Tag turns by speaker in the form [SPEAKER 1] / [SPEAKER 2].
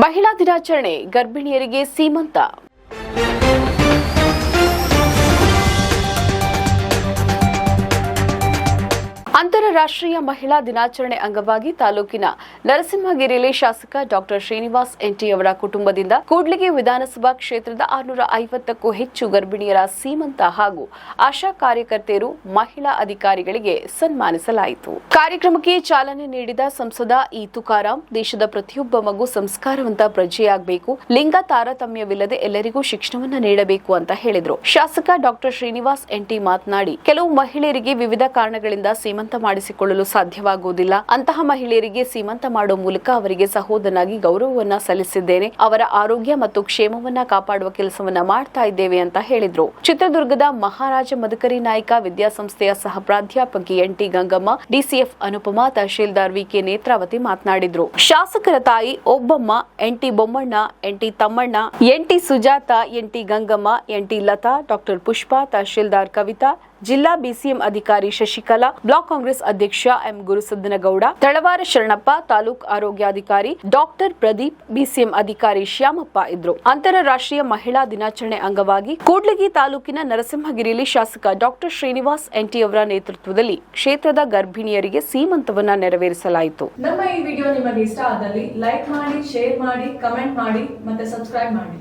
[SPEAKER 1] ಮಹಿಳಾ ದಿನಾಚರಣೆ, ಗರ್ಭಿಣಿಯರಿಗೆ ಸೀಮಂತ. ಅಂತಾರಾಷ್ಟ್ರೀಯ ಮಹಿಳಾ ದಿನಾಚರಣೆ ಅಂಗವಾಗಿ ತಾಲೂಕಿನ ನರಸಿಂಹಗಿರಿಯಲ್ಲಿ ಶಾಸಕ ಡಾಕ್ಟರ್ ಶ್ರೀನಿವಾಸ್ ಎನ್ಟಿ ಅವರ ಕುಟುಂಬದಿಂದ ಕೂಡ್ಲಿಗಿ ವಿಧಾನಸಭಾ ಕ್ಷೇತ್ರದ 650ಕ್ಕೂ ಹೆಚ್ಚು ಗರ್ಭಿಣಿಯರ ಸೀಮಂತ ಹಾಗೂ ಆಶಾ ಕಾರ್ಯಕರ್ತೆಯರು, ಮಹಿಳಾ ಅಧಿಕಾರಿಗಳಿಗೆ ಸನ್ಮಾನಿಸಲಾಯಿತು. ಕಾರ್ಯಕ್ರಮಕ್ಕೆ ಚಾಲನೆ ನೀಡಿದ ಸಂಸದ ಇ ತುಕಾರಾಂ, ದೇಶದ ಪ್ರತಿಯೊಬ್ಬ ಮಗು ಸಂಸ್ಕಾರವಂತ ಪ್ರಜೆಯಾಗಬೇಕು, ಲಿಂಗ ತಾರತಮ್ಯವಿಲ್ಲದೆ ಎಲ್ಲರಿಗೂ ಶಿಕ್ಷಣವನ್ನು ನೀಡಬೇಕು ಅಂತ ಹೇಳಿದರು. ಶಾಸಕ ಡಾಕ್ಟರ್ ಶ್ರೀನಿವಾಸ್ ಎನ್ಟಿ ಮಾತನಾಡಿ, ಕೆಲವು ಮಹಿಳೆಯರಿಗೆ ವಿವಿಧ ಕಾರಣಗಳಿಂದ ಸೀಮಂತ ಮಾಡಿಸಿಕೊಳ್ಳಲು ಸಾಧ್ಯವಾಗುವುದಿಲ್ಲ. ಅಂತಹ ಮಹಿಳೆಯರಿಗೆ ಸೀಮಂತ ಮಾಡುವ ಮೂಲಕ ಅವರಿಗೆ ಸಹೋದರನಾಗಿ ಗೌರವವನ್ನ ಸಲ್ಲಿಸಿದ್ದೇನೆ. ಅವರ ಆರೋಗ್ಯ ಮತ್ತು ಕ್ಷೇಮವನ್ನ ಕಾಪಾಡುವ ಕೆಲಸವನ್ನ ಮಾಡ್ತಾ ಇದ್ದೇವೆ ಅಂತ ಹೇಳಿದ್ರು. ಚಿತ್ರದುರ್ಗದ ಮಹಾರಾಜ ಮದಕರಿ ನಾಯಕ ವಿದ್ಯಾಸಂಸ್ಥೆಯ ಸಹ ಪ್ರಾಧ್ಯಾಪಕಿ ಎನ್ಟಿ ಗಂಗಮ್ಮ, ಡಿಸಿಎಫ್ ಅನುಪಮಾ, ತಹಶೀಲ್ದಾರ್ ವಿಕೆ ನೇತ್ರಾವತಿ ಮಾತನಾಡಿದ್ರು. ಶಾಸಕರ ತಾಯಿ Obbamma, NT Bommanna, NT Tammanna, NT Sujata, NT Gangamma, NT Lata, doctor Pushpa, ತಹಶೀಲ್ದಾರ್ ಕವಿತಾ, ಜಿಲ್ಲಾ ಬಿಸಿಎಂ ಅಧಿಕಾರಿ ಶಶಿಕಲಾ, ಬ್ಲಾಕ್ ಕಾಂಗ್ರೆಸ್ ಅಧ್ಯಕ್ಷ ಎಂ ಗುರುಸಿದ್ದನಗೌಡ, ತಳವಾರ ಶರಣಪ್ಪ, ತಾಲೂಕು ಆರೋಗ್ಯಾಧಿಕಾರಿ ಡಾಕ್ಟರ್ ಪ್ರದೀಪ್, ಬಿಸಿಎಂ ಅಧಿಕಾರಿ ಶ್ಯಾಮಪ್ಪ ಇದ್ರು. ಅಂತಾರಾಷ್ಟ್ರೀಯ ಮಹಿಳಾ ದಿನಾಚರಣೆ ಅಂಗವಾಗಿ ಕೂಡ್ಲಿಗಿ ತಾಲೂಕಿನ ನರಸಿಂಹಗಿರಿಯಲ್ಲಿ ಶಾಸಕ ಡಾಕ್ಟರ್ ಶ್ರೀನಿವಾಸ್ ಎನ್ಟಿ ಅವರ ನೇತೃತ್ವದಲ್ಲಿ ಕ್ಷೇತ್ರದ ಗರ್ಭಿಣಿಯರಿಗೆ ಸೀಮಂತವನ್ನ ನೆರವೇರಿಸಲಾಯಿತು.
[SPEAKER 2] ನಮ್ಮ ಈ ವಿಡಿಯೋ ನಿಮಗೆ ಇಷ್ಟ ಆದಲ್ಲಿ ಲೈಕ್ ಮಾಡಿ, ಶೇರ್ ಮಾಡಿ, ಕಮೆಂಟ್ ಮಾಡಿ ಮತ್ತೆ ಸಬ್ಸ್ಕ್ರೈಬ್ ಮಾಡಿ.